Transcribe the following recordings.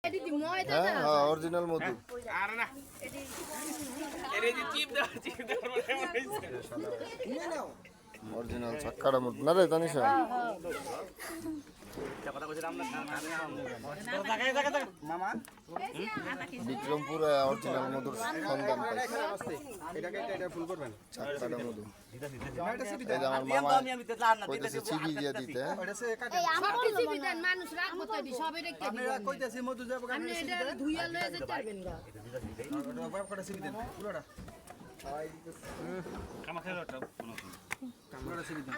হ্যাঁ অরিজিনাল মধু অরিজিনাল চাক্কাটা মধু না রে জানিস বিক্রমপুরে অরিজিনাল মধুর সন্ধান চাক্কাটা মধু আমার মামা কইতেছে চিবি দিয়ে দিতে মানুষ রাখবো তো সবাই রেখে আপনারা কইতাছি মধু যাব আপনি এটা ধুইয়া লয়ে যেতে পারবেন না বাপ করে সিবি দেন পুরোটা কামা খেলাটা কোনো পুরোটা সিবি দেন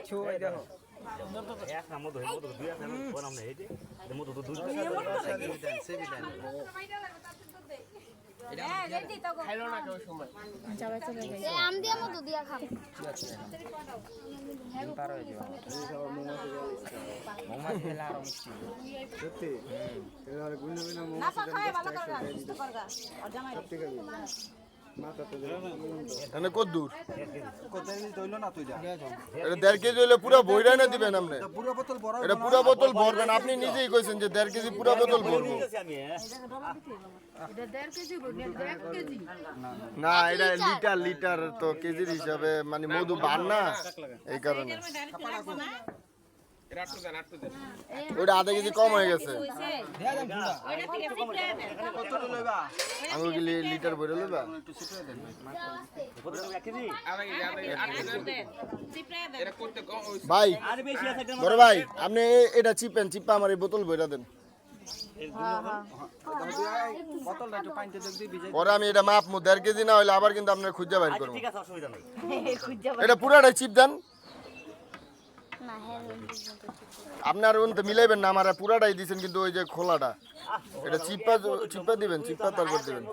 ছয় দেখো এক না মধু দুই আছে কোন আমরা এই যে মধু তো দুই সিবি দেন খাইলো না কেউ সময় আম দিয়া মতো দিয়া খাব সত্যি এবারে গুণ হবে না না খায় ভালো করে সুস্থ করগা আর জামাই এনে কত দূর কোথায় দইলো না তুই যা এটা 1.5 কেজি হইলে পুরো বইরা না দিবেন আপনি পুরো বোতল বড় এটা পুরো বোতল ভরবেন আপনি নিজেই কইছেন যে 1.5 কেজি পুরো বোতল ভরবো আমি এটা 1.5 কেজি বলি 1 কেজি না এটা লিটার তো কেজির হিসাবে মানে মধু বান না এই কারণে ওটা আধা কেজি কম হয়ে গেছে কতটা লইবা আমি কি লিটার ভরে লইবা একটু ছিটিয়ে দেন ভাই আর বেশি আছে বড় ভাই আপনি এটা চিপা আমার এই বোতল ভরে দেন বোতলটা একটু পানিতে দিবি ভিজে পরে আমি এটা মাপমু 1.5 কেজি না হইলে আবার কিন্তু আপনার খুঁজে বাইর করব ঠিক আছে অসুবিধা নাই এটা পুরাটাই চিপ দেন না হ্যাঁ আপনার ওনতে মিলাইবেন না আমার পুরাটাই দিবেন কিন্তু ওই যে খোলাটা এটা চিপা দিবেন চিপা তারপর দিবেন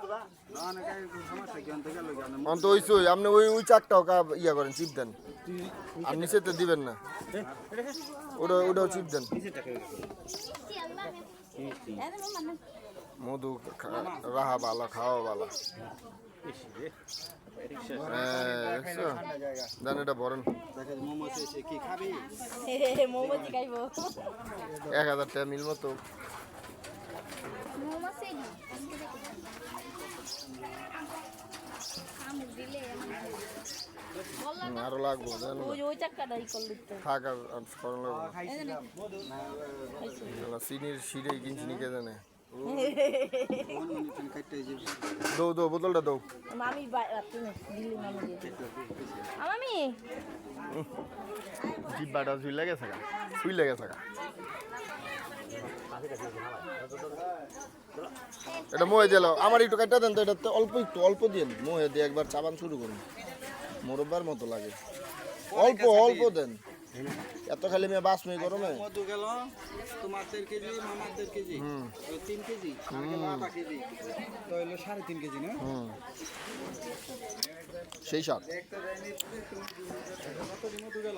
না না সমস্যা কি অন্ত গেল কি আপনি অন্ত ওইসই আপনি ওই চাকটাও ইয়া করেন চিপ দেন আর নিচেতে দিবেন না ওটাও চিপ দেন মধু রাহা বালা খাওয়া বালা দেন এটা ভরেন দেখেন মোমো এসে কি খাবি মোমো খাইবো 1000 টাকা মিল মতো মোমো সেদি আমু দিলে আরো লাগবো দেন ওই চাক্কাটাই করলি তো থাক আর করন লাগবো খাইছি মধু চিনির শিরে কিনছি নিকে জানে কোন মিনিট কাটতে যাবি দৌ বোতলটা দৌ মামি রাতে দিলি মামি দিয়ে মামি জিব্বাটা সুই লাগে থাকা এটা মোহে দিল আমার একটু কাটা দেন তো এটা অল্প দিন মোহে দিয়ে একবার চাবান শুরু করুন মোরব্বার মতো লাগে অল্প দেন এত খালি মেয়ে বাস মেয়ে গরমে মধু গেল তোমার 1.5 কেজি মামার 1.5 কেজি 3 কেজি আর গেল 8 কেজি তো হলো 3.5 কেজি না সেই সাত কত মধু গেল